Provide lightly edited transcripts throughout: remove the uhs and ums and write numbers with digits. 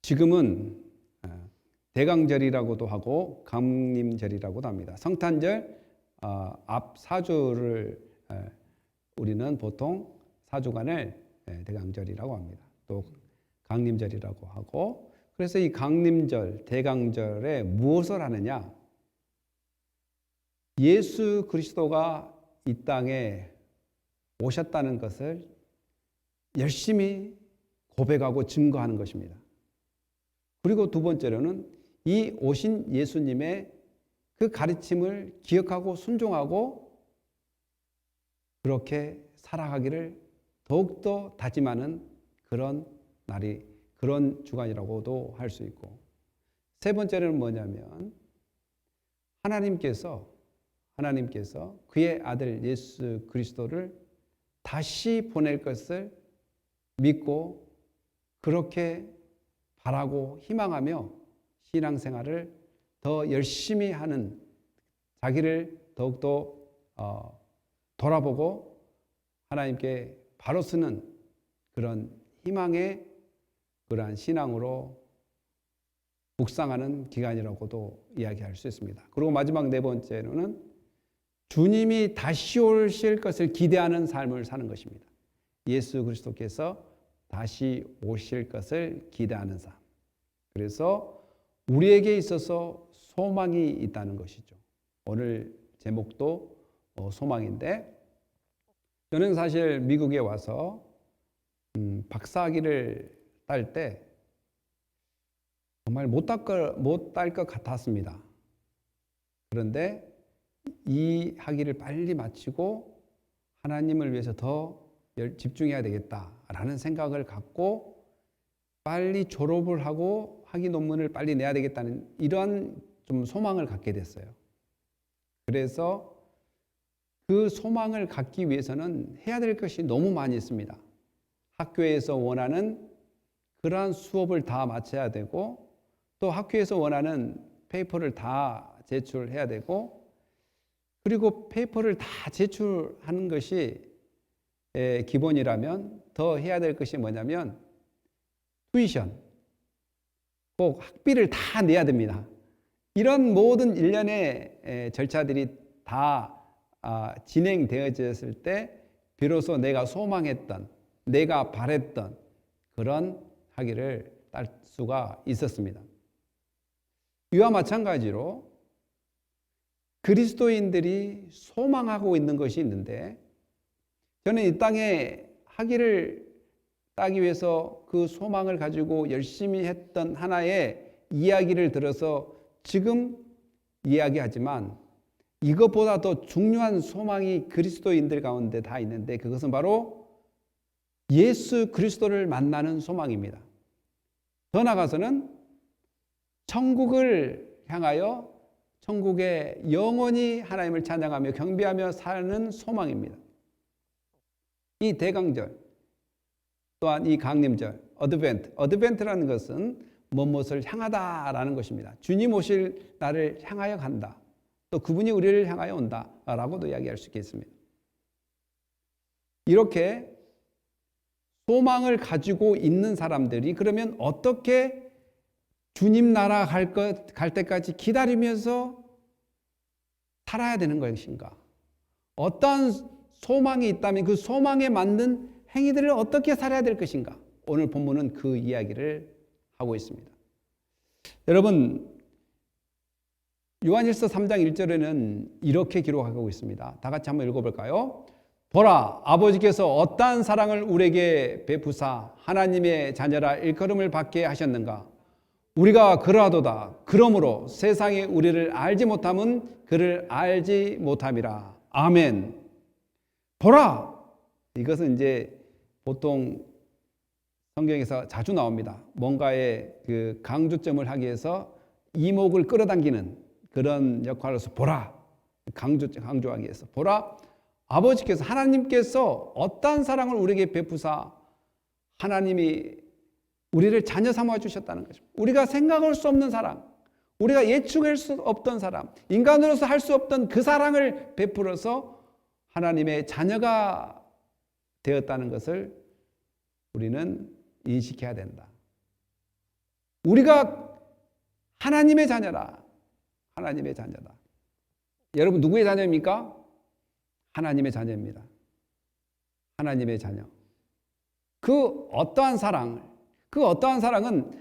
지금은 대강절이라고도 하고 강림절이라고도 합니다. 성탄절 앞 4주를 우리는 보통 4주간을 대강절이라고 합니다. 또 강림절이라고 하고, 그래서 이 강림절, 대강절에 무엇을 하느냐? 예수 그리스도가 이 땅에 오셨다는 것을 열심히 고백하고 증거하는 것입니다. 그리고 두 번째로는 이 오신 예수님의 그 가르침을 기억하고 순종하고 그렇게 살아가기를 더욱더 다짐하는 그런 날이, 그런 주간이라고도 할 수 있고, 세 번째는 뭐냐면 하나님께서 그의 아들 예수 그리스도를 다시 보낼 것을 믿고 그렇게 바라고 희망하며 신앙생활을 더 열심히 하는, 자기를 더욱더 돌아보고 하나님께 바로 쓰는 그런 희망의 그러한 신앙으로 묵상하는 기간이라고도 이야기할 수 있습니다. 그리고 마지막 네 번째로는 주님이 다시 오실 것을 기대하는 삶을 사는 것입니다. 예수 그리스도께서 다시 오실 것을 기대하는 삶. 그래서 우리에게 있어서 소망이 있다는 것이죠. 오늘 제목도 소망인데, 저는 사실 미국에 와서 박사학위를 딸 때 정말 못 딸 것 같았습니다. 그런데 이 학위를 빨리 마치고 하나님을 위해서 더 집중해야 되겠다라는 생각을 갖고 빨리 졸업을 하고 학위 논문을 빨리 내야 되겠다는 이러한 좀 소망을 갖게 됐어요. 그래서 그 소망을 갖기 위해서는 해야 될 것이 너무 많이 있습니다. 학교에서 원하는 그러한 수업을 다 마쳐야 되고, 또 학교에서 원하는 페이퍼를 다 제출해야 되고, 그리고 페이퍼를 다 제출하는 것이 기본이라면 더 해야 될 것이 뭐냐면 튜이션, 꼭 학비를 다 내야 됩니다. 이런 모든 일련의 절차들이 다 진행되어졌을 때 비로소 내가 소망했던, 내가 바랬던 그런 학위를 딸 수가 있었습니다. 이와 마찬가지로 그리스도인들이 소망하고 있는 것이 있는데, 저는 이 땅에 학위를 따기 위해서 그 소망을 가지고 열심히 했던 하나의 이야기를 들어서 지금 이야기하지만, 이것보다 더 중요한 소망이 그리스도인들 가운데 다 있는데, 그것은 바로 예수 그리스도를 만나는 소망입니다. 더 나아가서는 천국을 향하여 천국에 영원히 하나님을 찬양하며 경배하며 사는 소망입니다. 이 대강절, 또한 이 강림절, 어드벤트라는 것은 무엇을 향하다라는 것입니다. 주님 오실 날을 향하여 간다. 또 그분이 우리를 향하여 온다라고도 이야기할 수 있겠습니다. 이렇게 소망을 가지고 있는 사람들이 그러면 어떻게 주님 나라 갈 때까지 기다리면서 살아야 되는 것인가? 어떤 소망이 있다면 그 소망에 맞는 행위들을 어떻게 살아야 될 것인가? 오늘 본문은 그 이야기를 하고 있습니다. 여러분, 요한일서 3장 1절에는 이렇게 기록하고 있습니다. 다 같이 한번 읽어볼까요? 보라, 아버지께서 어떠한 사랑을 우리에게 베푸사 하나님의 자녀라 일컬음을 받게 하셨는가? 우리가 그러하도다. 그러므로 세상에 우리를 알지 못함은 그를 알지 못함이라. 아멘. 보라! 이것은 이제 보통 성경에서 자주 나옵니다. 뭔가의 그 강조점을 하기 위해서 이목을 끌어당기는 그런 역할로서 보라! 강조하기 위해서. 보라! 아버지께서, 하나님께서 어떠한 사랑을 우리에게 베푸사 하나님이 우리를 자녀 삼아 주셨다는 것입니다. 우리가 생각할 수 없는 사랑, 우리가 예측할 수 없던 사랑, 인간으로서 할 수 없던 그 사랑을 베풀어서 하나님의 자녀가 되었다는 것을 우리는 인식해야 된다. 우리가 하나님의 자녀라. 하나님의 자녀다. 여러분 누구의 자녀입니까? 하나님의 자녀입니다. 하나님의 자녀. 그 어떠한 사랑은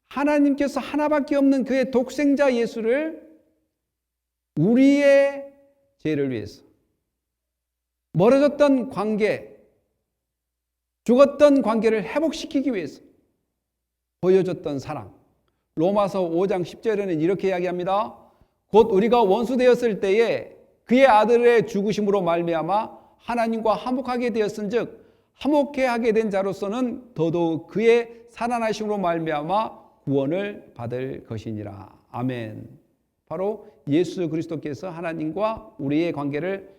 하나님께서 하나밖에 없는 그의 독생자 예수를 우리의 죄를 위해서 멀어졌던 관계, 죽었던 관계를 회복시키기 위해서 보여줬던 사랑. 로마서 5장 10절에는 이렇게 이야기합니다. 곧 우리가 원수 되었을 때에 그의 아들의 죽으심으로 말미암아 하나님과 화목하게 되었은즉 화목해 하게 된 자로서는 더더욱 그의 살아나심으로 말미암아 구원을 받을 것이니라. 아멘. 바로 예수 그리스도께서 하나님과 우리의 관계를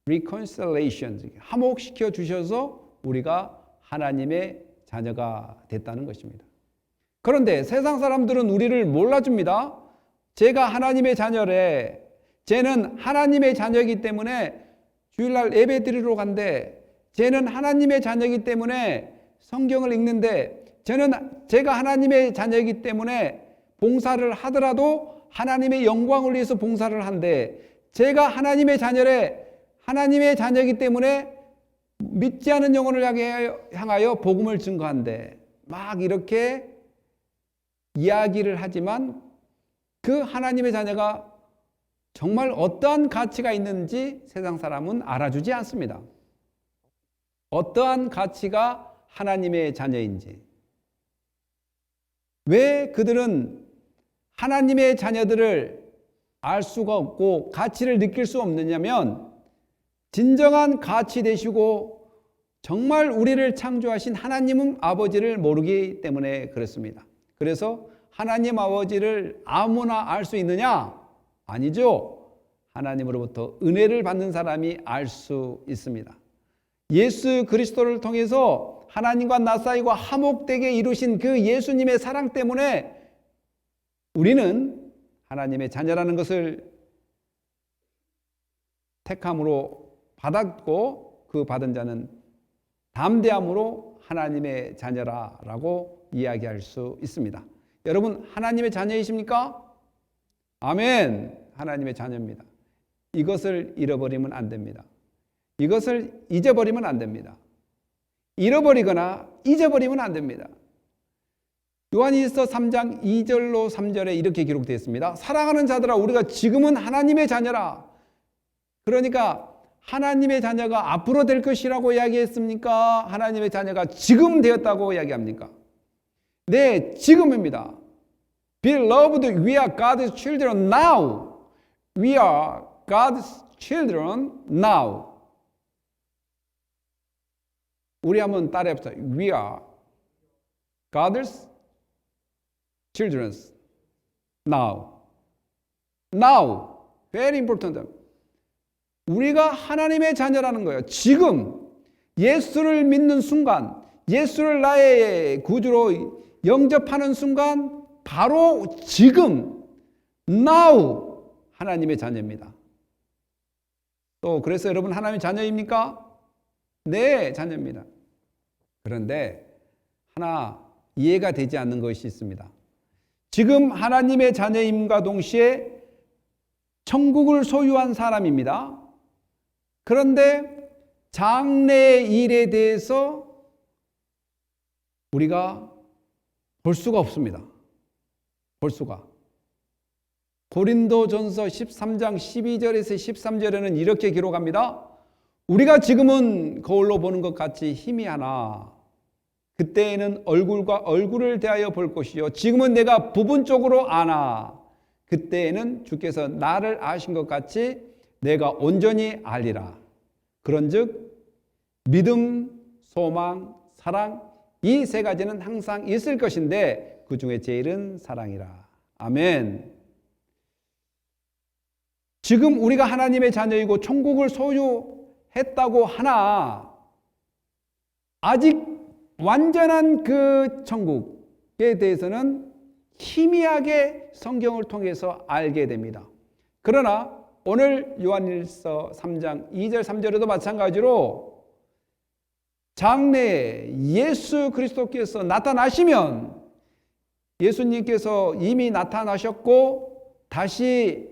reconciliation, 화목시켜 주셔서 우리가 하나님의 자녀가 됐다는 것입니다. 그런데 세상 사람들은 우리를 몰라줍니다. 제가 하나님의 자녀래. 쟤는 하나님의 자녀이기 때문에 주일날 예배 드리러 간대. 쟤는 하나님의 자녀이기 때문에 성경을 읽는데, 제가 하나님의 자녀이기 때문에 봉사를 하더라도 하나님의 영광을 위해서 봉사를 한대. 제가 하나님의 자녀래. 하나님의 자녀이기 때문에 믿지 않은 영혼을 향하여 복음을 증거한대. 막 이렇게 이야기를 하지만 그 하나님의 자녀가 정말 어떠한 가치가 있는지 세상 사람은 알아주지 않습니다. 어떠한 가치가 하나님의 자녀인지. 왜 그들은 하나님의 자녀들을 알 수가 없고 가치를 느낄 수 없느냐면, 진정한 가치 되시고 정말 우리를 창조하신 하나님 아버지를 모르기 때문에 그렇습니다. 그래서 하나님 아버지를 아무나 알 수 있느냐? 아니죠. 하나님으로부터 은혜를 받는 사람이 알 수 있습니다. 예수 그리스도를 통해서 하나님과 나 사이가 화목되게 이루신 그 예수님의 사랑 때문에 우리는 하나님의 자녀라는 것을 택함으로 받았고, 그 받은 자는 담대함으로 하나님의 자녀라고 이야기할 수 있습니다. 여러분 하나님의 자녀이십니까? 아멘. 하나님의 자녀입니다. 이것을 잃어버리면 안 됩니다. 이것을 잊어버리면 안 됩니다. 잃어버리거나 잊어버리면 안 됩니다. 요한일서 3장 2절로 3절에 이렇게 기록되어 있습니다. 사랑하는 자들아, 우리가 지금은 하나님의 자녀라. 그러니까 하나님의 자녀가 앞으로 될 것이라고 이야기했습니까? 하나님의 자녀가 지금 되었다고 이야기합니까? 네, 지금입니다. Beloved, we are God's children now. We are God's children now. 우리 한번 따라해 봅시다. We are God's children now. Now. Very important. 우리가 하나님의 자녀라는 거예요. 지금 예수를 믿는 순간, 예수를 나의 구주로 영접하는 순간, 바로 지금 now 하나님의 자녀입니다. 또 그래서 여러분 하나님의 자녀입니까? 네, 자녀입니다. 그런데 하나 이해가 되지 않는 것이 있습니다. 지금 하나님의 자녀임과 동시에 천국을 소유한 사람입니다. 그런데 장래의 일에 대해서 우리가 볼 수가 없습니다. 볼 수가. 고린도전서 13장 12절에서 13절에는 이렇게 기록합니다. 우리가 지금은 거울로 보는 것 같이 희미하나 그때에는 얼굴과 얼굴을 대하여 볼 것이요 지금은 내가 부분적으로 아나 그때에는 주께서 나를 아신 것 같이 내가 온전히 알리라. 그런즉 믿음, 소망, 사랑 이 세 가지는 항상 있을 것인데 그 중에 제일은 사랑이라. 아멘. 지금 우리가 하나님의 자녀이고 천국을 소유했다고 하나 아직 완전한 그 천국에 대해서는 희미하게 성경을 통해서 알게 됩니다. 그러나 오늘 요한일서 3장 2절 3절에도 마찬가지로 장래에 예수 그리스도께서 나타나시면 예수님께서 이미 나타나셨고 다시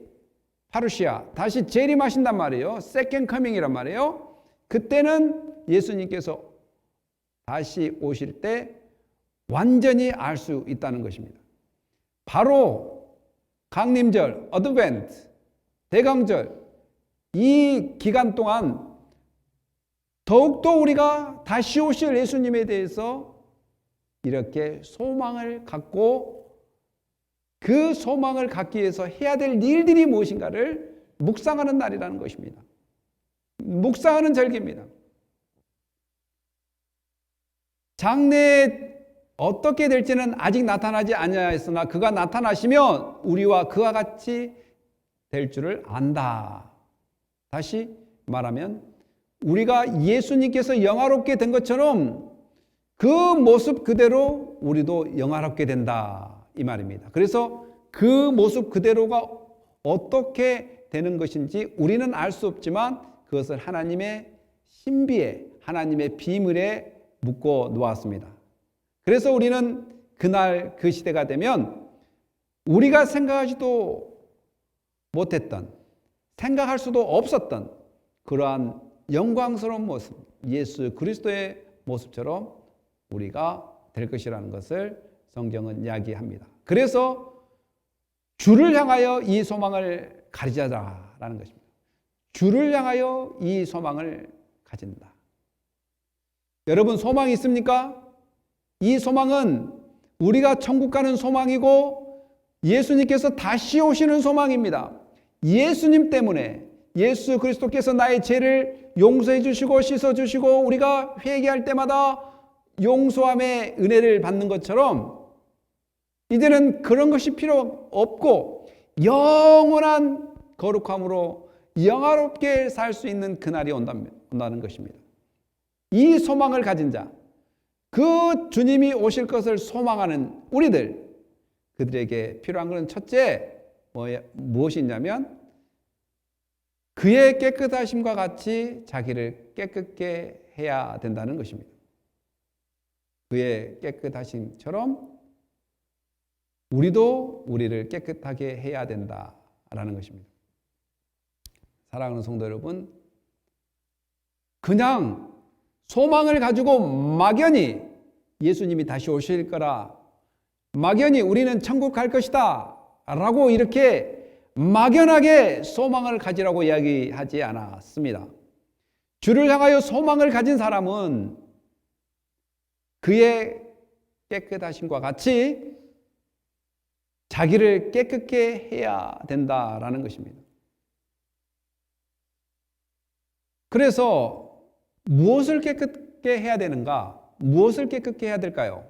파루시아, 다시 재림하신단 말이에요. 세컨 커밍이란 말이에요. 그때는 예수님께서 다시 오실 때 완전히 알 수 있다는 것입니다. 바로 강림절, 어드벤트, 대강절, 이 기간 동안 더욱더 우리가 다시 오실 예수님에 대해서 이렇게 소망을 갖고 그 소망을 갖기 위해서 해야 될 일들이 무엇인가를 묵상하는 날이라는 것입니다. 묵상하는 절기입니다. 장래에 어떻게 될지는 아직 나타나지 아니하였으나 그가 나타나시면 우리와 그와 같이 될 줄을 안다. 다시 말하면 우리가 예수님께서 영화롭게 된 것처럼 그 모습 그대로 우리도 영화롭게 된다. 이 말입니다. 그래서 그 모습 그대로가 어떻게 되는 것인지 우리는 알 수 없지만 그것을 하나님의 신비에, 하나님의 비밀에 묶어 놓았습니다. 그래서 우리는 그날 그 시대가 되면 우리가 생각하지도 못했던, 생각할 수도 없었던 그러한 영광스러운 모습, 예수 그리스도의 모습처럼 우리가 될 것이라는 것을 성경은 이야기합니다. 그래서 주를 향하여 이 소망을 가지자라는 것입니다. 주를 향하여 이 소망을 가진다. 여러분 소망이 있습니까? 이 소망은 우리가 천국 가는 소망이고 예수님께서 다시 오시는 소망입니다. 예수님 때문에 예수 그리스도께서 나의 죄를 용서해 주시고 씻어 주시고 우리가 회개할 때마다 용서함의 은혜를 받는 것처럼 이제는 그런 것이 필요 없고 영원한 거룩함으로 영화롭게 살 수 있는 그날이 온다는 것입니다. 이 소망을 가진 자, 그 주님이 오실 것을 소망하는 우리들, 그들에게 필요한 것은 첫째 무엇이 있냐면 그의 깨끗하심과 같이 자기를 깨끗게 해야 된다는 것입니다. 그의 깨끗하심처럼 우리도 우리를 깨끗하게 해야 된다라는 것입니다. 사랑하는 성도 여러분, 그냥 소망을 가지고 막연히 예수님이 다시 오실 거라, 막연히 우리는 천국 갈 것이다 라고 이렇게 막연하게 소망을 가지라고 이야기하지 않았습니다. 주를 향하여 소망을 가진 사람은 그의 깨끗하심과 같이 자기를 깨끗게 해야 된다라는 것입니다. 그래서 무엇을 깨끗게 해야 되는가? 무엇을 깨끗게 해야 될까요?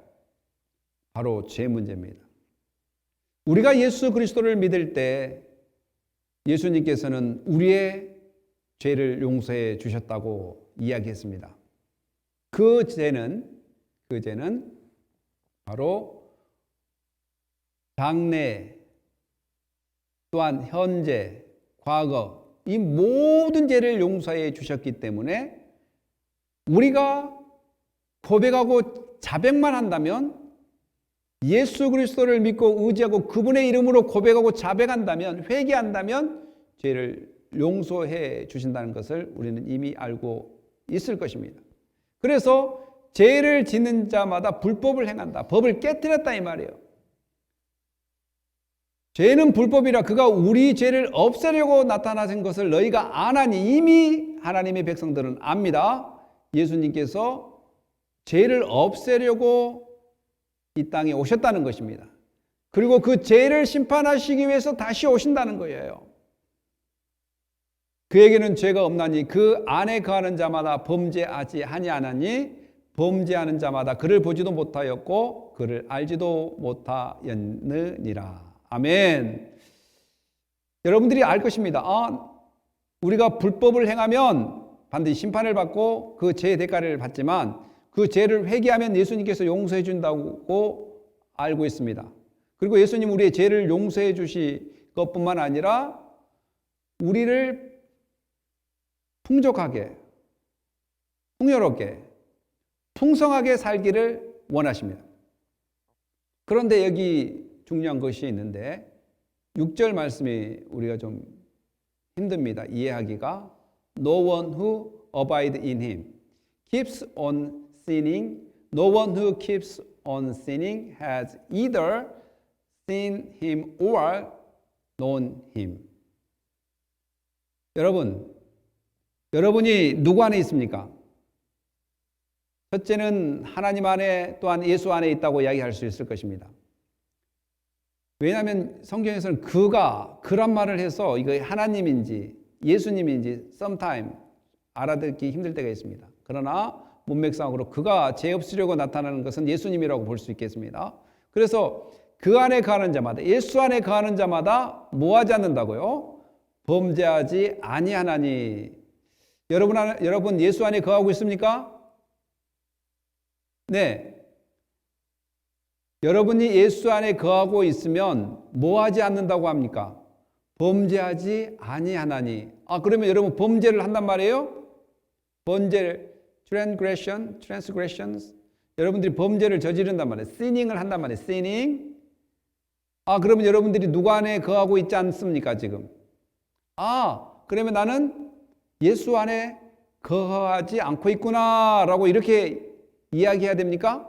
바로 죄 문제입니다. 우리가 예수 그리스도를 믿을 때 예수님께서는 우리의 죄를 용서해 주셨다고 이야기했습니다. 그 죄는 바로 장래 또한 현재, 과거 이 모든 죄를 용서해 주셨기 때문에 우리가 고백하고 자백만 한다면 예수 그리스도를 믿고 의지하고 그분의 이름으로 고백하고 자백한다면 회개한다면 죄를 용서해 주신다는 것을 우리는 이미 알고 있을 것입니다. 그래서 죄를 짓는 자마다 불법을 행한다. 법을 깨뜨렸다 이 말이에요. 죄는 불법이라 그가 우리 죄를 없애려고 나타나신 것을 너희가 아나니 이미 하나님의 백성들은 압니다. 예수님께서 죄를 없애려고 이 땅에 오셨다는 것입니다. 그리고 그 죄를 심판하시기 위해서 다시 오신다는 거예요. 그에게는 죄가 없나니 그 안에 거하는 자마다 범죄하지 아니하나니 범죄하는 자마다 그를 보지도 못하였고 그를 알지도 못하였느니라. 아멘. 여러분들이 알 것입니다. 우리가 불법을 행하면 반드시 심판을 받고 그 죄의 대가를 받지만 그 죄를 회개하면 예수님께서 용서해 준다고 알고 있습니다. 그리고 예수님 우리의 죄를 용서해 주실 것뿐만 아니라 우리를 풍족하게, 풍요롭게, 풍성하게 살기를 원하십니다. 그런데 여기 중요한 것이 있는데 6절 말씀이 우리가 좀 힘듭니다. 이해하기가. No one who abides in him keeps on sinning. No one who keeps on sinning has either seen him or known him. 여러분이 누구 안에 있습니까? 첫째는 하나님 안에 또한 예수 안에 있다고 이야기할 수 있을 것입니다. 왜냐하면 성경에서는 그란 말을 해서 이거 하나님인지 예수님인지 sometime 알아듣기 힘들 때가 있습니다. 그러나 문맥상으로 그가 죄 없으려고 나타나는 것은 예수님이라고 볼 수 있겠습니다. 그래서 그 안에 거하는 자마다, 예수 안에 거하는 자마다 뭐 하지 않는다고요? 범죄하지 아니하나니. 여러분 예수 안에 거하고 있습니까? 네. 여러분이 예수 안에 거하고 있으면 뭐 하지 않는다고 합니까? 범죄하지 아니하나니. 그러면 여러분 범죄를 한단 말이에요? transgressions. 여러분들이 범죄를 저지른단 말이에요. sinning을 한단 말이에요. sinning. 그러면 여러분들이 누구 안에 거하고 있지 않습니까, 지금? 그러면 나는 예수 안에 거하지 않고 있구나라고 이렇게 이야기해야 됩니까?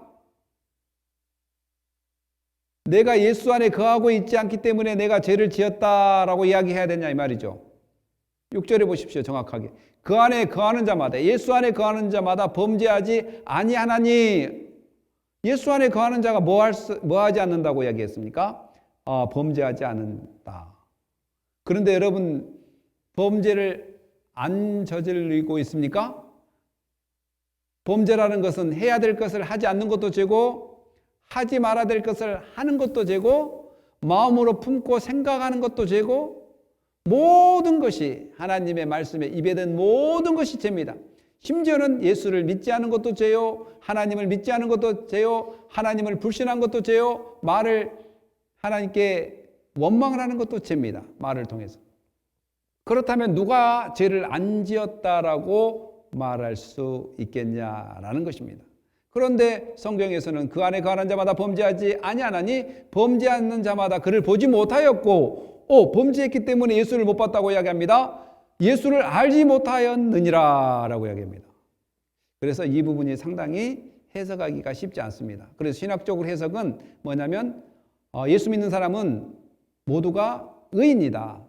내가 예수 안에 거하고 있지 않기 때문에 내가 죄를 지었다라고 이야기해야 되냐 이 말이죠. 6절에 보십시오. 정확하게. 그 안에 거하는 자마다, 예수 안에 거하는 자마다 범죄하지 아니하나니. 예수 안에 거하는 자가 뭐 하지 않는다고 이야기했습니까? 범죄하지 않는다. 그런데 여러분 범죄를 안 저지르고 있습니까? 범죄라는 것은 해야 될 것을 하지 않는 것도 죄고, 하지 말아야 될 것을 하는 것도 죄고, 마음으로 품고 생각하는 것도 죄고, 모든 것이 하나님의 말씀에 입에 든 모든 것이 죄입니다. 심지어는 예수를 믿지 않은 것도 죄요, 하나님을 믿지 않은 것도 죄요, 하나님을 불신한 것도 죄요, 말을 하나님께 원망을 하는 것도 죄입니다. 말을 통해서. 그렇다면 누가 죄를 안 지었다라고 말할 수 있겠냐라는 것입니다. 그런데 성경에서는 그 안에 거하는 자마다 범죄하지 아니하나니 범죄하는 자마다 그를 보지 못하였고 범죄했기 때문에 예수를 못 봤다고 이야기합니다. 예수를 알지 못하였느니라 라고 이야기합니다. 그래서 이 부분이 상당히 해석하기가 쉽지 않습니다. 그래서 신학적으로 해석은 뭐냐면 예수 믿는 사람은 모두가 의인이다.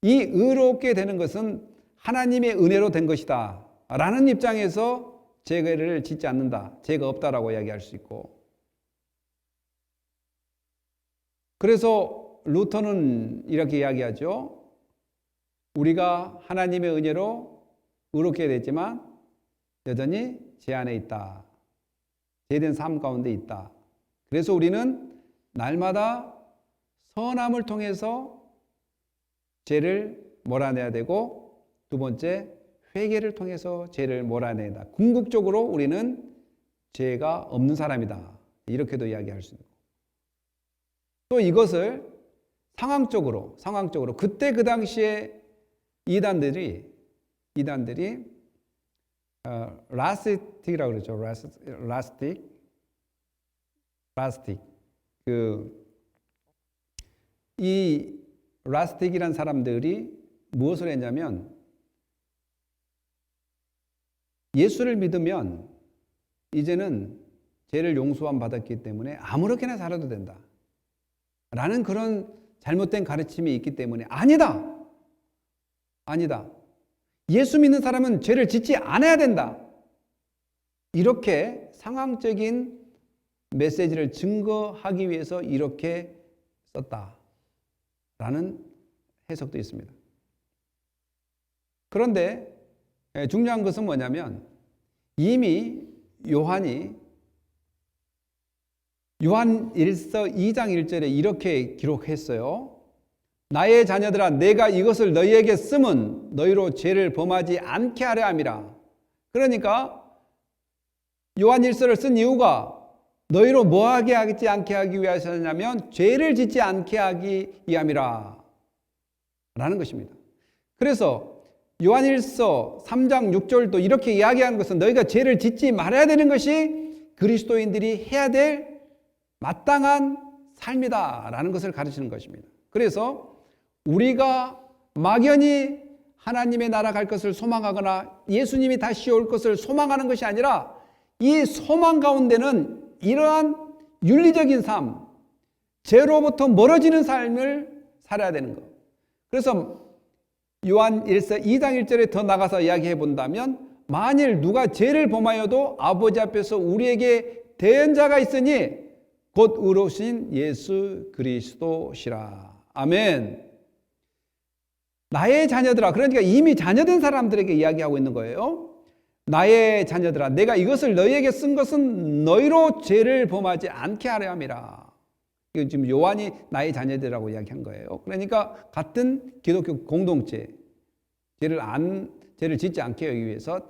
이 의롭게 되는 것은 하나님의 은혜로 된 것이다 라는 입장에서 죄를 짓지 않는다, 죄가 없다라고 이야기할 수 있고, 그래서 루터는 이렇게 이야기하죠. 우리가 하나님의 은혜로 의롭게 됐지만 여전히 죄 안에 있다, 죄된 삶 가운데 있다. 그래서 우리는 날마다 선함을 통해서 죄를 몰아내야 되고, 두 번째 회개를 통해서 죄를 몰아내다. 궁극적으로 우리는 죄가 없는 사람이다. 이렇게도 이야기할 수 있고, 또 이것을 상황적으로 그때 그 당시에 이단들이 라스틱이라고 그러죠. 라스틱. 이 라스틱이란 사람들이 무엇을 했냐면, 예수를 믿으면 이제는 죄를 용서함 받았기 때문에 아무렇게나 살아도 된다 라는 그런 잘못된 가르침이 있기 때문에 아니다. 예수 믿는 사람은 죄를 짓지 않아야 된다. 이렇게 상황적인 메시지를 증거하기 위해서 이렇게 썼다라는 해석도 있습니다. 그런데 중요한 것은 뭐냐면, 이미 요한 1서 2장 1절에 이렇게 기록했어요. 나의 자녀들아, 내가 이것을 너희에게 쓰면 너희로 죄를 범하지 않게 하려 함이라. 그러니까 요한 1서를 쓴 이유가 너희로 뭐하게 하지 않게 하기 위해서냐면 죄를 짓지 않게 하기 위함이라 라는 것입니다. 그래서 요한 1서 3장 6절도 이렇게 이야기하는 것은 너희가 죄를 짓지 말아야 되는 것이 그리스도인들이 해야 될 마땅한 삶이다라는 것을 가르치는 것입니다. 그래서 우리가 막연히 하나님의 나라 갈 것을 소망하거나 예수님이 다시 올 것을 소망하는 것이 아니라 이 소망 가운데는 이러한 윤리적인 삶, 죄로부터 멀어지는 삶을 살아야 되는 것. 그래서 요한 1서 2장 1절에 더 나가서 이야기해 본다면 만일 누가 죄를 범하여도 아버지 앞에서 우리에게 대언자가 있으니 곧 의로우신 예수 그리스도시라. 아멘. 나의 자녀들아, 그러니까 이미 자녀된 사람들에게 이야기하고 있는 거예요. 나의 자녀들아, 내가 이것을 너희에게 쓴 것은 너희로 죄를 범하지 않게 하려 함이라. 이거 지금 요한이 나의 자녀들이라고 이야기한 거예요. 그러니까 같은 기독교 공동체, 죄를 짓지 않게 하기 위해서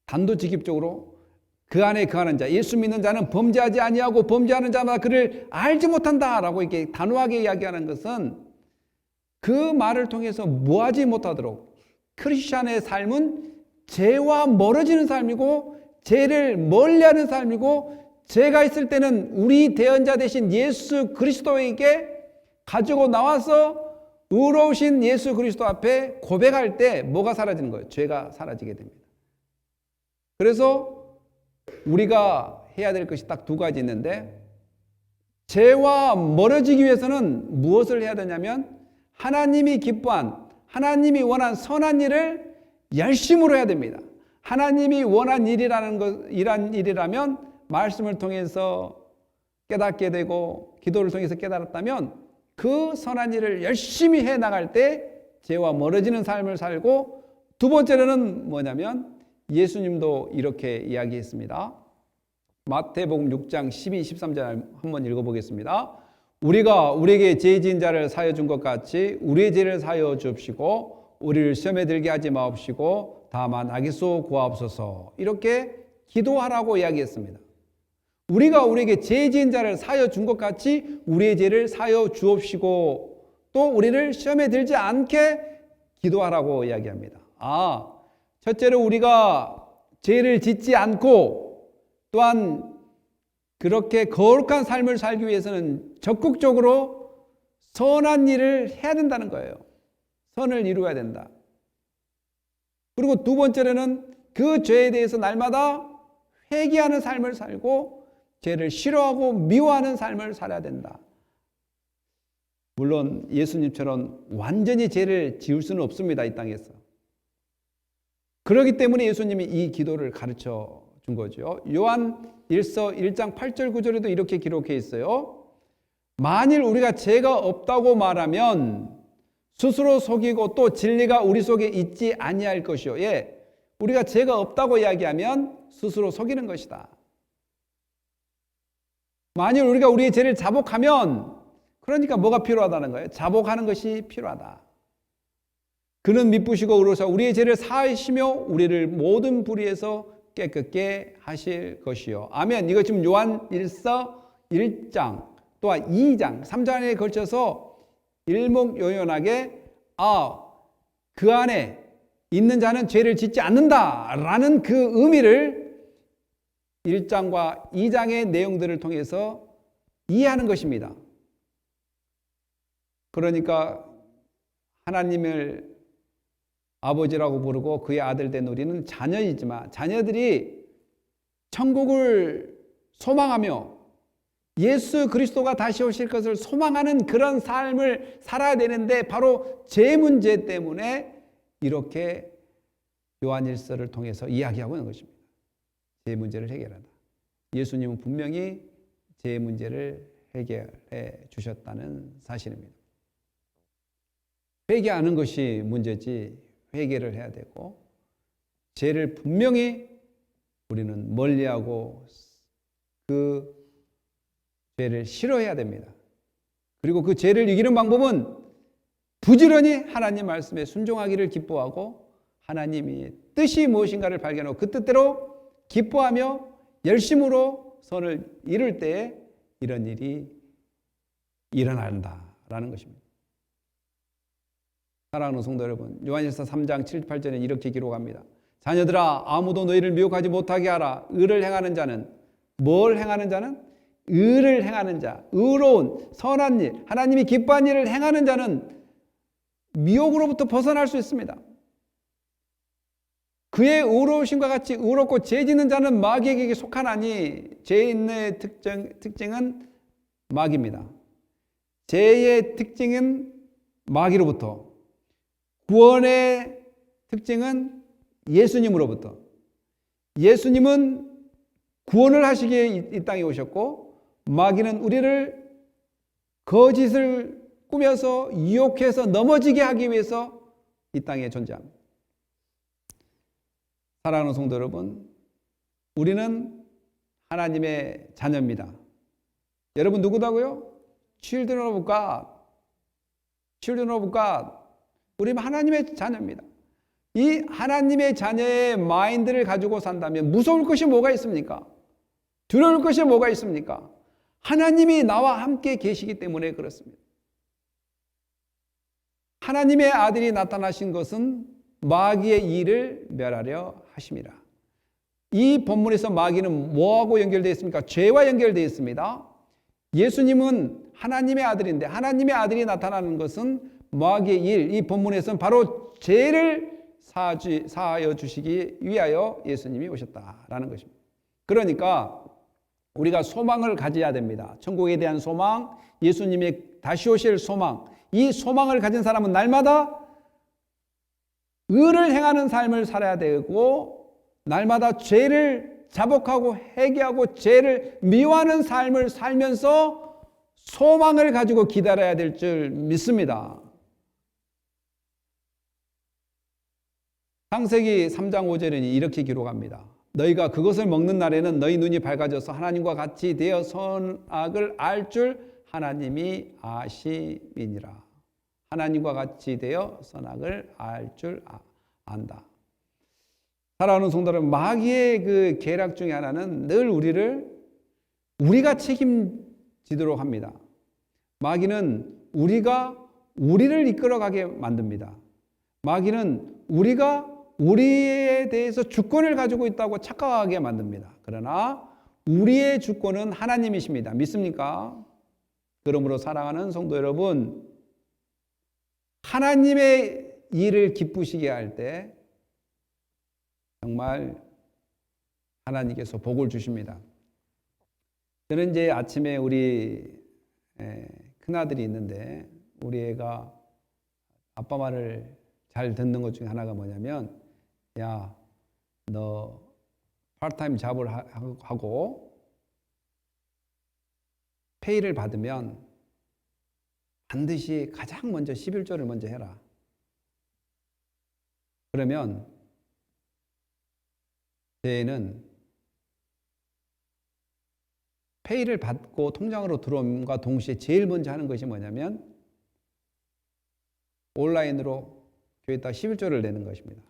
단도직입적으로 그 안에 거하는 자, 예수 믿는 자는 범죄하지 아니하고 범죄하는 자마다 그를 알지 못한다라고 이렇게 단호하게 이야기하는 것은 그 말을 통해서 무하지 못하도록 크리스찬의 삶은 죄와 멀어지는 삶이고 죄를 멀리하는 삶이고 죄가 있을 때는 우리 대언자 되신 예수 그리스도에게 가지고 나와서 의로우신 예수 그리스도 앞에 고백할 때 뭐가 사라지는 거예요? 죄가 사라지게 됩니다. 그래서 우리가 해야 될 것이 딱 두 가지 있는데 죄와 멀어지기 위해서는 무엇을 해야 되냐면 하나님이 기뻐한, 하나님이 원한 선한 일을 열심으로 해야 됩니다. 하나님이 원한 이란 일이라면 말씀을 통해서 깨닫게 되고 기도를 통해서 깨달았다면 그 선한 일을 열심히 해 나갈 때 죄와 멀어지는 삶을 살고, 두 번째로는 뭐냐면 예수님도 이렇게 이야기했습니다. 마태복음 6장 12, 13절 한번 읽어보겠습니다. 우리가 우리에게 죄 지은 자를 사하여 준 것 같이 우리의 죄를 사하여 주옵시고 우리를 시험에 들게 하지 마옵시고 다만 악에서 구하옵소서. 이렇게 기도하라고 이야기했습니다. 우리가 우리에게 죄 지은 자를 사하여 준 것 같이 우리의 죄를 사하여 주옵시고 또 우리를 시험에 들지 않게 기도하라고 이야기합니다. 첫째로 우리가 죄를 짓지 않고 또한 그렇게 거룩한 삶을 살기 위해서는 적극적으로 선한 일을 해야 된다는 거예요. 선을 이루어야 된다. 그리고 두 번째로는 그 죄에 대해서 날마다 회개하는 삶을 살고 죄를 싫어하고 미워하는 삶을 살아야 된다. 물론 예수님처럼 완전히 죄를 지을 수는 없습니다. 이 땅에서. 그렇기 때문에 예수님이 이 기도를 가르쳐 준 거죠. 요한 1서 1장 8절 9절에도 이렇게 기록해 있어요. 만일 우리가 죄가 없다고 말하면 스스로 속이고 또 진리가 우리 속에 있지 아니할 것이요. 우리가 죄가 없다고 이야기하면 스스로 속이는 것이다. 만일 우리가 우리의 죄를 자복하면, 그러니까 뭐가 필요하다는 거예요? 자복하는 것이 필요하다. 그는 미쁘시고 의로우사 우리의 죄를 사하시며 우리를 모든 불의에서 깨끗게 하실 것이요. 아멘. 이거 지금 요한 1서 1장 또한 2장 3장에 걸쳐서 일목요연하게 그 안에 있는 자는 죄를 짓지 않는다라는 그 의미를 1장과 2장의 내용들을 통해서 이해하는 것입니다. 그러니까 하나님을 아버지라고 부르고 그의 아들 된 우리는 자녀이지만 자녀들이 천국을 소망하며 예수 그리스도가 다시 오실 것을 소망하는 그런 삶을 살아야 되는데 바로 죄 문제 때문에 이렇게 요한일서를 통해서 이야기하고 있는 것입니다. 죄 문제를 해결하다. 예수님은 분명히 죄 문제를 해결해 주셨다는 사실입니다. 회개하는 것이 문제지 회개를 해야 되고 죄를 분명히 우리는 멀리하고 그 죄를 싫어해야 됩니다. 그리고 그 죄를 이기는 방법은 부지런히 하나님 말씀에 순종하기를 기뻐하고 하나님이 뜻이 무엇인가를 발견하고 그 뜻대로 기뻐하며 열심으로 선을 이룰 때에 이런 일이 일어난다라는 것입니다. 사랑하는 성도 여러분, 요한일서 3장 7, 8절에 이렇게 기록합니다. 자녀들아, 아무도 너희를 미혹하지 못하게 하라. 의를 행하는 자는, 뭘 행하는 자는? 의를 행하는 자, 의로운 선한 일, 하나님이 기뻐한 일을 행하는 자는 미혹으로부터 벗어날 수 있습니다. 그의 의로우심과 같이 의롭고 죄 짓는 자는 마귀에게 속하나니, 죄인의 특징은 마귀입니다. 죄의 특징은 마귀로부터, 구원의 특징은 예수님으로부터. 예수님은 구원을 하시기에 이 땅에 오셨고, 마귀는 우리를 거짓을 꾸며서 유혹해서 넘어지게 하기 위해서 이 땅에 존재합니다. 사랑하는 성도 여러분, 우리는 하나님의 자녀입니다. 여러분 누구다고요? Children of God. Children of God. 우리는 하나님의 자녀입니다. 이 하나님의 자녀의 마인드를 가지고 산다면 무서울 것이 뭐가 있습니까? 두려울 것이 뭐가 있습니까? 하나님이 나와 함께 계시기 때문에 그렇습니다. 하나님의 아들이 나타나신 것은 마귀의 일을 멸하려 하심이라. 이 본문에서 마귀는 뭐하고 연결되어 있습니까? 죄와 연결되어 있습니다. 예수님은 하나님의 아들인데 하나님의 아들이 나타나는 것은 마귀의 일, 이 본문에서는 바로 죄를 사하여 주시기 위하여 예수님이 오셨다라는 것입니다. 그러니까 우리가 소망을 가져야 됩니다. 천국에 대한 소망, 예수님의 다시 오실 소망. 이 소망을 가진 사람은 날마다 의를 행하는 삶을 살아야 되고, 날마다 죄를 자복하고 회개하고 죄를 미워하는 삶을 살면서 소망을 가지고 기다려야 될 줄 믿습니다. 창세기 3장 5절에는 이렇게 기록합니다. 너희가 그것을 먹는 날에는 너희 눈이 밝아져서 하나님과 같이 되어 선악을 알 줄 하나님이 아심이니라. 하나님과 같이 되어 선악을 알 줄 안다. 사랑하는 성도 여러분, 마귀의 그 계략 중에 하나는 늘 우리가 책임지도록 합니다. 마귀는 우리를 이끌어가게 만듭니다. 마귀는 우리에 대해서 주권을 가지고 있다고 착각하게 만듭니다. 그러나 우리의 주권은 하나님이십니다. 믿습니까? 그러므로 사랑하는 성도 여러분, 하나님의 일을 기쁘시게 할 때 정말 하나님께서 복을 주십니다. 저는 이제 아침에 우리 큰아들이 있는데, 우리 애가 아빠 말을 잘 듣는 것 중에 하나가 뭐냐면, 야, 너 파트타임 잡을 하고 페이를 받으면 반드시 가장 먼저 11조를 먼저 해라. 그러면 제 애는 페이를 받고 통장으로 들어옴과 동시에 제일 먼저 하는 것이 뭐냐면 온라인으로 교회에다 11조를 내는 것입니다.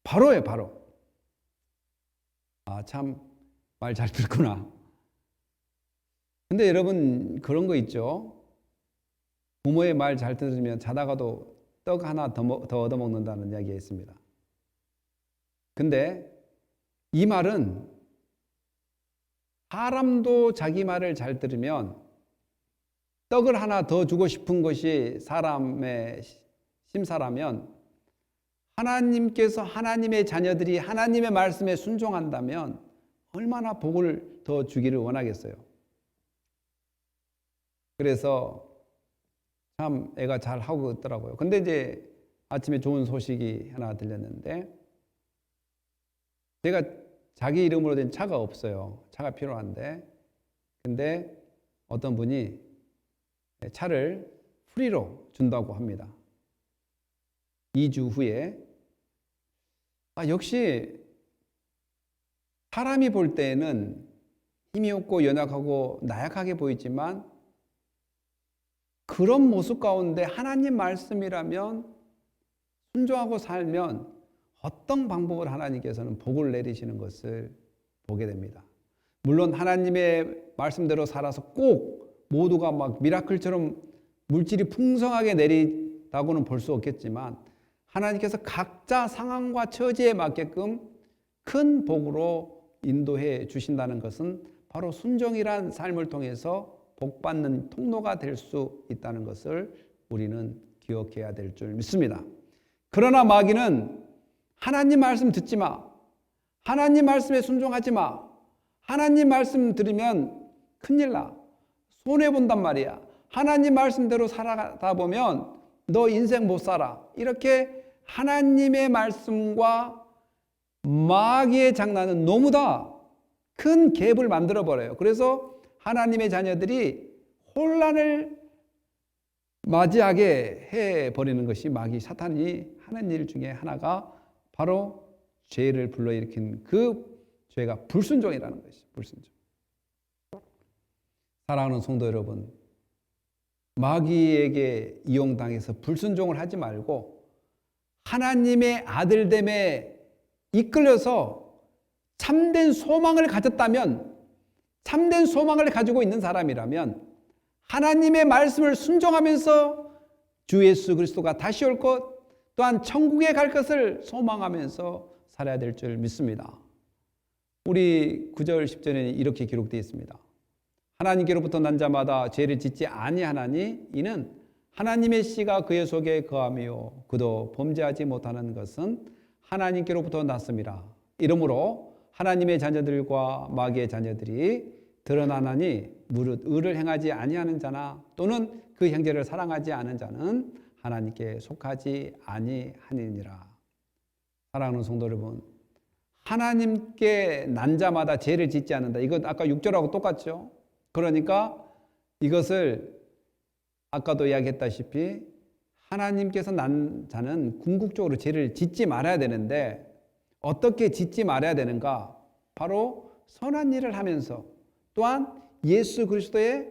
바로예요, 바로. 아, 참 말 잘 듣구나. 근데 여러분 그런 거 있죠? 부모의 말 잘 들으면 자다가도 떡 하나 더 얻어먹는다는 이야기가 있습니다. 근데 이 말은 사람도 자기 말을 잘 들으면 떡을 하나 더 주고 싶은 것이 사람의 심사라면, 하나님께서 하나님의 자녀들이 하나님의 말씀에 순종한다면 얼마나 복을 더 주기를 원하겠어요. 그래서 참 애가 잘 하고 있더라고요. 근데 이제 아침에 좋은 소식이 하나 들렸는데, 제가 자기 이름으로 된 차가 없어요. 차가 필요한데, 근데 어떤 분이 차를 프리로 준다고 합니다. 2주 후에. 역시 사람이 볼 때는 힘이 없고 연약하고 나약하게 보이지만, 그런 모습 가운데 하나님 말씀이라면 순종하고 살면 어떤 방법을 하나님께서는 복을 내리시는 것을 보게 됩니다. 물론 하나님의 말씀대로 살아서 꼭 모두가 막 미라클처럼 물질이 풍성하게 내리다고는 볼 수 없겠지만, 하나님께서 각자 상황과 처지에 맞게끔 큰 복으로 인도해 주신다는 것은 바로 순종이란 삶을 통해서 복받는 통로가 될 수 있다는 것을 우리는 기억해야 될 줄 믿습니다. 그러나 마귀는 하나님 말씀 듣지 마. 하나님 말씀에 순종하지 마. 하나님 말씀 들으면 큰일 나. 손해본단 말이야. 하나님 말씀대로 살아가다 보면 너 인생 못 살아. 이렇게 하나님의 말씀과 마귀의 장난은 너무나 큰 갭을 만들어버려요. 그래서 하나님의 자녀들이 혼란을 맞이하게 해버리는 것이 마귀 사탄이 하는 일 중에 하나가 바로 죄를 불러일으킨 그 죄가 불순종이라는 것이죠. 불순종. 사랑하는 성도 여러분, 마귀에게 이용당해서 불순종을 하지 말고 하나님의 아들됨에 이끌려서 참된 소망을 가졌다면, 참된 소망을 가지고 있는 사람이라면 하나님의 말씀을 순종하면서 주 예수 그리스도가 다시 올 것, 또한 천국에 갈 것을 소망하면서 살아야 될 줄 믿습니다. 우리 9절 10절에 이렇게 기록되어 있습니다. 하나님께로부터 난 자마다 죄를 짓지 아니하나니 이는 하나님의 씨가 그의 속에 거하며 그도 범죄하지 못하는 것은 하나님께로부터 났음이라. 이러므로 하나님의 자녀들과 마귀의 자녀들이 드러나나니 무릇 의를 행하지 아니하는 자나 또는 그 형제를 사랑하지 않은 자는 하나님께 속하지 아니하니라. 사랑하는 성도 여러분, 하나님께 난 자마다 죄를 짓지 않는다. 이건 아까 6절하고 똑같죠. 그러니까 이것을 아까도 이야기했다시피 하나님께서 난 자는 궁극적으로 죄를 짓지 말아야 되는데 어떻게 짓지 말아야 되는가? 바로 선한 일을 하면서 또한 예수 그리스도의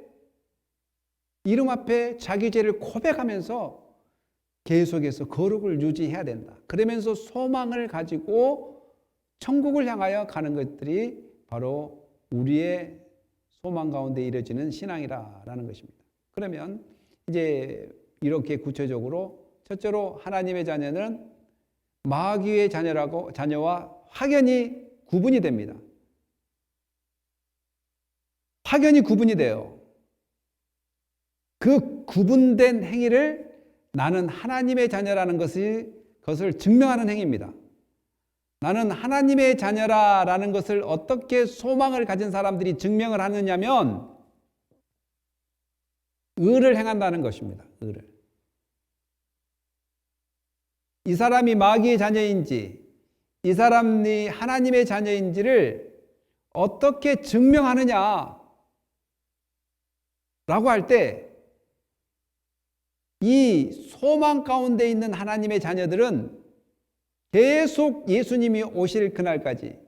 이름 앞에 자기 죄를 고백하면서 계속해서 거룩을 유지해야 된다. 그러면서 소망을 가지고 천국을 향하여 가는 것들이 바로 우리의 소망 가운데 이루어지는 신앙이라는 것입니다. 그러면 이제 이렇게 구체적으로 첫째로 하나님의 자녀는 마귀의 자녀와 확연히 구분이 됩니다. 확연히 구분이 돼요. 그 구분된 행위를 나는 하나님의 자녀라는 것을 증명하는 행위입니다. 나는 하나님의 자녀라는 것을 어떻게 소망을 가진 사람들이 증명을 하느냐면 의를 행한다는 것입니다. 의를. 이 사람이 마귀의 자녀인지 이 사람이 하나님의 자녀인지를 어떻게 증명하느냐라고 할 때 이 소망 가운데 있는 하나님의 자녀들은 계속 예수님이 오실 그날까지,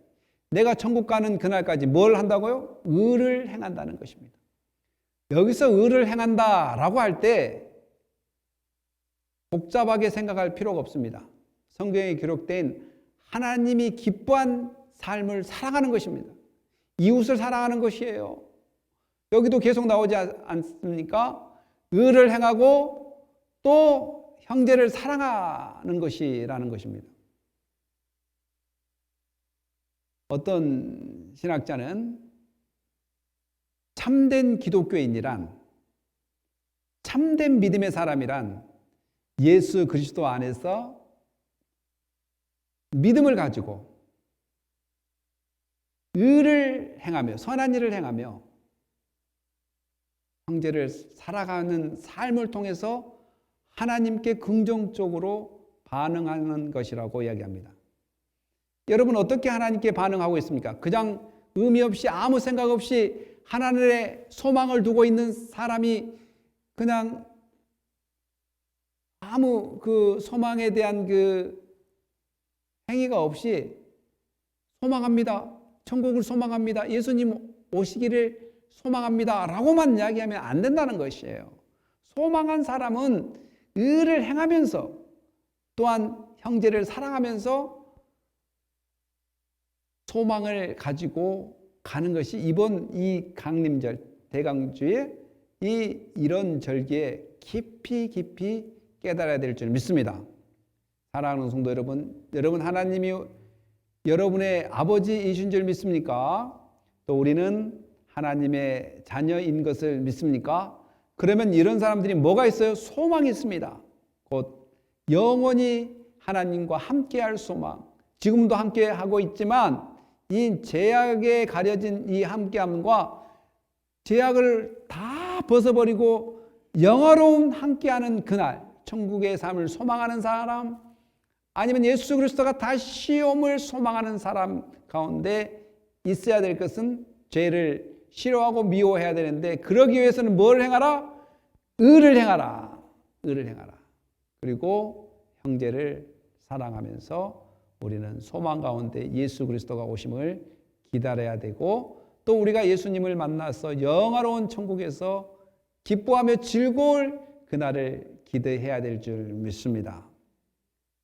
내가 천국 가는 그날까지 뭘 한다고요? 의를 행한다는 것입니다. 여기서 의를 행한다라고 할 때 복잡하게 생각할 필요가 없습니다. 성경에 기록된 하나님이 기뻐한 삶을 살아가는 것입니다. 이웃을 사랑하는 것이에요. 여기도 계속 나오지 않습니까? 의를 행하고 또 형제를 사랑하는 것이라는 것입니다. 어떤 신학자는 참된 기독교인이란, 참된 믿음의 사람이란 예수 그리스도 안에서 믿음을 가지고 의를 행하며 선한 일을 행하며 형제를 살아가는 삶을 통해서 하나님께 긍정적으로 반응하는 것이라고 이야기합니다. 여러분 어떻게 하나님께 반응하고 있습니까? 그냥 의미 없이 아무 생각 없이 하나님의 소망을 두고 있는 사람이 그냥 아무 그 소망에 대한 그 행위가 없이 소망합니다. 천국을 소망합니다. 예수님 오시기를 소망합니다. 라고만 이야기하면 안 된다는 것이에요. 소망한 사람은 의를 행하면서 또한 형제를 사랑하면서 소망을 가지고 가는 것이 이번 이 강림절, 대강주의 이런 절기에 깊이 깨달아야 될 줄 믿습니다. 사랑하는 성도 여러분, 여러분 하나님이 여러분의 아버지이신 줄 믿습니까? 또 우리는 하나님의 자녀인 것을 믿습니까? 그러면 이런 사람들이 뭐가 있어요? 소망이 있습니다. 곧 영원히 하나님과 함께할 소망. 지금도 함께하고 있지만 이 죄악에 가려진 이 함께함과 죄악을 다 벗어버리고 영화로운 함께하는 그날, 천국의 삶을 소망하는 사람, 아니면 예수 그리스도가 다시 옴을 소망하는 사람 가운데 있어야 될 것은 죄를 싫어하고 미워해야 되는데, 그러기 위해서는 뭘 행하라? 의를 행하라. 의를 행하라. 그리고 형제를 사랑하면서 우리는 소망 가운데 예수 그리스도가 오심을 기다려야 되고, 또 우리가 예수님을 만나서 영화로운 천국에서 기뻐하며 즐거울 그날을 기대해야 될 줄 믿습니다.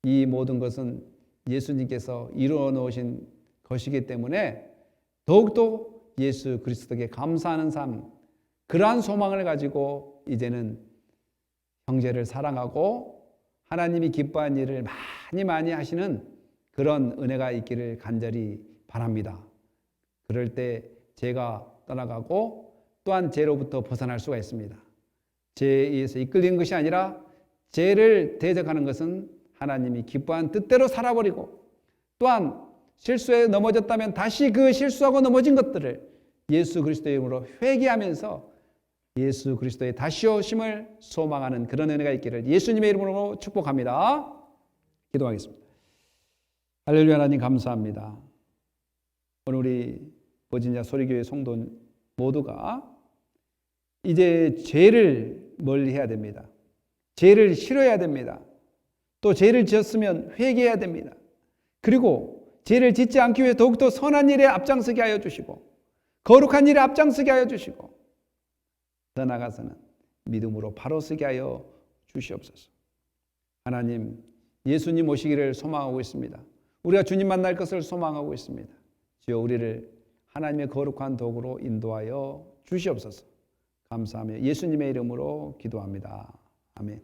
이 모든 것은 예수님께서 이루어 놓으신 것이기 때문에 더욱더 예수 그리스도께 감사하는 삶, 그러한 소망을 가지고 이제는 형제를 사랑하고 하나님이 기뻐하는 일을 많이 하시는 그런 은혜가 있기를 간절히 바랍니다. 그럴 때 죄가 떠나가고 또한 죄로부터 벗어날 수가 있습니다. 죄에 의해서 이끌리는 것이 아니라 죄를 대적하는 것은 하나님이 기뻐하는 뜻대로 살아버리고, 또한 실수에 넘어졌다면 다시 그 실수하고 넘어진 것들을 예수 그리스도의 이름으로 회개하면서 예수 그리스도의 다시 오심을 소망하는 그런 은혜가 있기를 예수님의 이름으로 축복합니다. 기도하겠습니다. 할렐루야. 하나님 감사합니다. 오늘 우리 버지니아 소리교회 성도 모두가 이제 죄를 멀리해야 됩니다. 죄를 싫어해야 됩니다. 또 죄를 지었으면 회개해야 됩니다. 그리고 죄를 짓지 않기 위해 더욱더 선한 일에 앞장서게 하여 주시고, 거룩한 일에 앞장서게 하여 주시고, 더 나아가서는 믿음으로 바로 서게 하여 주시옵소서. 하나님, 예수님 오시기를 소망하고 있습니다. 우리가 주님 만날 것을 소망하고 있습니다. 주여, 우리를 하나님의 거룩한 도구로 인도하여 주시옵소서. 감사하며 예수님의 이름으로 기도합니다. 아멘.